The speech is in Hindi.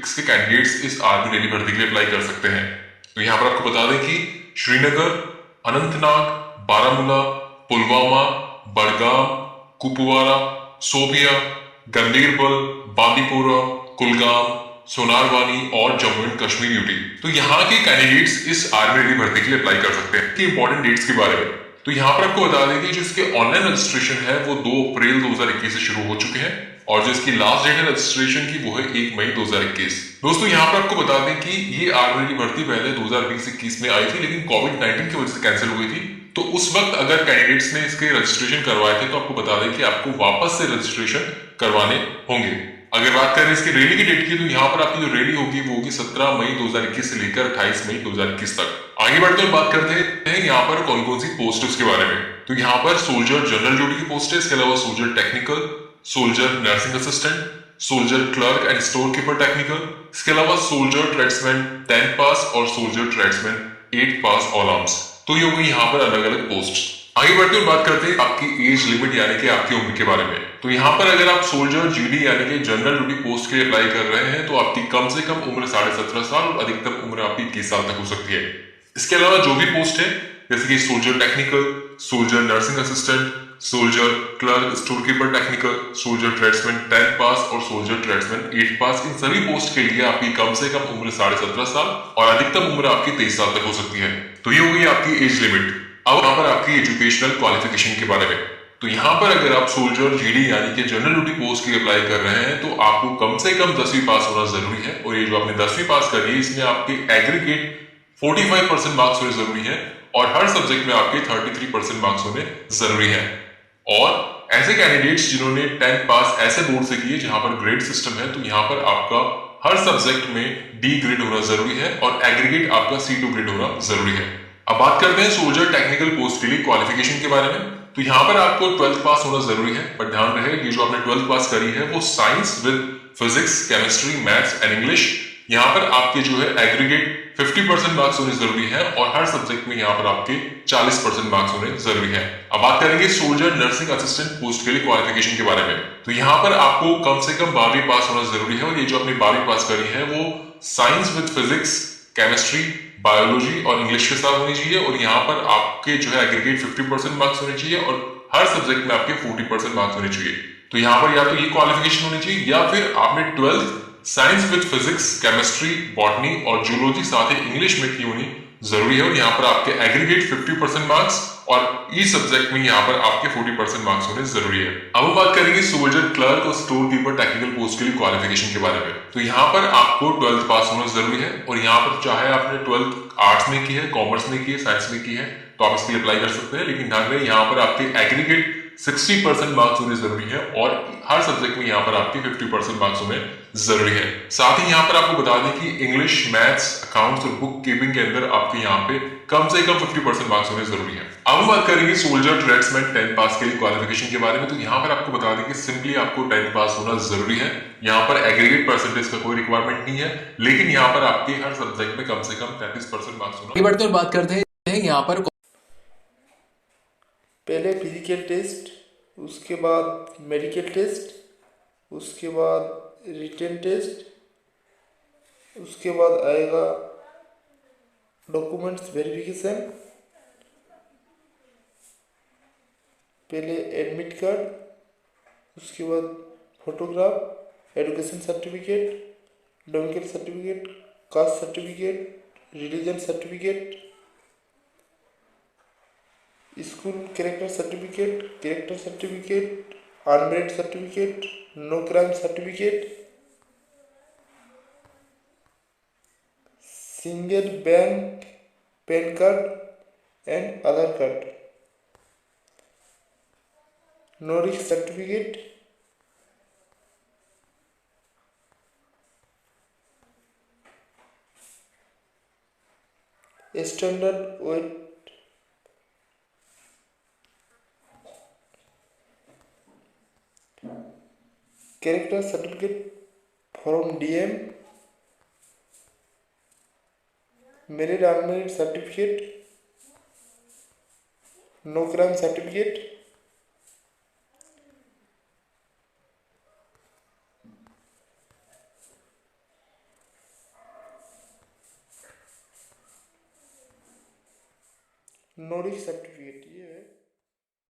इसके कैंडिडेट्स इस आर्मी रैली भर्ती के लिए अप्लाई कर सकते हैं। तो यहाँ पर आपको बता दें कि श्रीनगर, अनंतनाग, बारामूला, पुलवामा, बड़गाम, कुपवारा, शोपिया, गंदेरबल, बांदीपोरा, कुलगाम, सोनारवानी और जम्मू एंड कश्मीर यूटी। तो यहाँ के कैंडिडेट्स इस आर्मी रैली भर्ती के लिए अप्लाई कर सकते हैं। कि इंपॉर्टेंट डेट्स के बारे में तो यहाँ पर आपको बता दें कि जो इसके ऑनलाइन रजिस्ट्रेशन है वो 2 अप्रैल 2021 से शुरू हो चुके हैं और जो इसकी लास्ट डेट है रजिस्ट्रेशन की वो है 1 मई 2021। दोस्तों यहाँ पर आपको बता दें कि ये आर्मी की भर्ती पहले 2020-21 में आई थी, लेकिन कोविड-19 की वजह से कैंसिल हुई थी। तो उस वक्त अगर कैंडिडेट्स ने इसके रजिस्ट्रेशन करवाए थे तो आपको बता दें कि आपको वापस से रजिस्ट्रेशन करवाने होंगे। अगर बात करें इसकी रैली की डेट की तो यहाँ पर आपकी जो रैली होगी वो होगी 17 मई 2021 से लेकर 28 मई 2021 तक। आगे बढ़ते हुए बात करते हैं यहाँ पर कौन कौन सी पोस्ट है उसके बारे में। तो यहाँ पर सोल्जर जनरल ड्यूटी की पोस्ट है, इसके अलावा soldier technical, soldier nursing assistant, soldier clerk and store keeper technical, इसके अलावा सोल्जर ट्रेड्समैन 10 पास और सोल्जर ट्रेड्समैन 8 पास ऑल आर्म्स। तो ये हो गई यहाँ पर अलग अलग पोस्ट। आगे बढ़ते हुए बात करते हैं आपकी एज लिमिट यानी कि आपकी उम्र के बारे में। तो यहाँ पर अगर आप सोल्जर जीडी यानी कि जनरल ड्यूटी पोस्ट के लिए अप्लाई कर रहे हैं तो आपकी कम से कम उम्र 17.5 साल और अधिकतम उम्र आपकी 21 साल तक हो सकती है। इसके अलावा जो भी पोस्ट है जैसे कि soldier technical, soldier nursing assistant, soldier clerk, store keeper technical, soldier tradesman 10 पास और सोल्जर ट्रेड्समैन 8 पास, इन सभी पोस्ट के लिए आपकी कम से कम उम्र 17.5 साल और अधिकतम उम्र आपकी 23 साल तक हो सकती है। तो ये हो गई आपकी एज लिमिट। अब यहाँ पर आपकी एजुकेशनल क्वालिफिकेशन के बारे में। तो यहाँ पर अगर आप सोल्जर जीडी यानी कि जनरल ड्यूटी पोस्ट के लिए अप्लाई कर रहे हैं तो आपको कम से कम 10वीं पास होना जरूरी है और ये जो आपने 10वीं पास करी है इसमें आपके एग्रीगेट 45% मार्क्स होने जरूरी है और हर सब्जेक्ट में आपके 33% मार्क्स होने जरूरी है। और ऐसे कैंडिडेट्स जिन्होंने 10th पास ऐसे बोर्ड से किए जहां पर ग्रेड सिस्टम है तो यहाँ पर आपका हर सब्जेक्ट में डी ग्रेड होना जरूरी है और एग्रीगेट आपका C2 ग्रेड होना जरूरी है। अब बात करते हैं सोल्जर टेक्निकल पोस्ट के लिए क्वालिफिकेशन के बारे में। तो यहाँ पर आपको 12th पास होना जरूरी है, पर ध्यान रहे ये जो आपने 12th पास करी है वो science with physics, chemistry, maths and English. यहाँ पर आपके जो है एग्रीगेट 50% मार्क्स होने जरूरी है और हर सब्जेक्ट में यहाँ पर आपके 40% मार्क्स होने जरूरी है। अब बात करेंगे सोल्जर नर्सिंग असिस्टेंट पोस्ट के लिए क्वालिफिकेशन के बारे में। तो यहाँ पर आपको कम से कम 12वीं पास होना जरूरी है और ये जो आपने 12वीं पास करी है वो science with physics, chemistry, biology और इंग्लिश के साथ होनी चाहिए और यहाँ पर आपके जो है एग्रीगेट 50% मार्क्स होने चाहिए और हर सब्जेक्ट में आपके 40% मार्क्स होने चाहिए। तो यहाँ पर या तो ये क्वालिफिकेशन होनी चाहिए या फिर आपने 12th science with physics, chemistry, botany और जूलॉजी साथ ही इंग्लिश में की होनी जरूरी है और यहाँ पर आपके एग्रीगेट 50% मार्क्स और ई सब्जेक्ट में यहाँ पर आपके 40% मार्क्स होने जरूरी है। अब हम बात करेंगे सोल्जर क्लर्क और स्टोर कीपर टेक्निकल पोस्ट के लिए क्वालिफिकेशन के बारे में। तो यहाँ पर आपको 12th पास होना जरूरी है और यहाँ पर चाहे आपने 12th आर्ट्स में की है, कॉमर्स में की है, साइंस में की है तो आप इसके लिए अप्लाई कर सकते हैं, लेकिन ध्यान रहे यहाँ पर आपके एग्रीगेट 60% मार्क्स होने जरूरी है और हर सब्जेक्ट में यहाँ पर आपके 50% मार्क्स होने जरूरी है। साथ ही यहाँ पर आपको बता दें कि इंग्लिश, मैथ्स, अकाउंट्स और बुक कीपिंग के अंदर आपके यहाँ पे कम से कम 50% मार्क्स होने जरूरी है। अब हम बात करेंगे सोल्जर ट्रेड्समैन 10 पास के लिए क्वालिफिकेशन के बारे में। तो यहाँ पर आपको बता दें कि सिंपली आपको 10 पास होना जरूरी है। यहाँ पर एग्रीगेट परसेंटेज का कोई रिक्वायरमेंट नहीं है, लेकिन यहाँ पर आपके हर सब्जेक्ट में कम से कम 33% मार्क्स होना। बढ़ते हुए बात करते हैं यहाँ पर पहले फिजिकल टेस्ट, उसके बाद मेडिकल टेस्ट, उसके बाद रिटन टेस्ट, उसके बाद आएगा डॉक्यूमेंट्स वेरिफिकेशन। पहले एडमिट कार्ड, उसके बाद photograph, education certificate, domicile certificate, caste certificate, religion certificate, school character certificate, unmarried certificate, no crime certificate, single bank PAN card and Aadhaar card, no risk certificate, standard weight character certificate form DM, married unmarried certificate, no crime certificate, knowledge certificate ये है।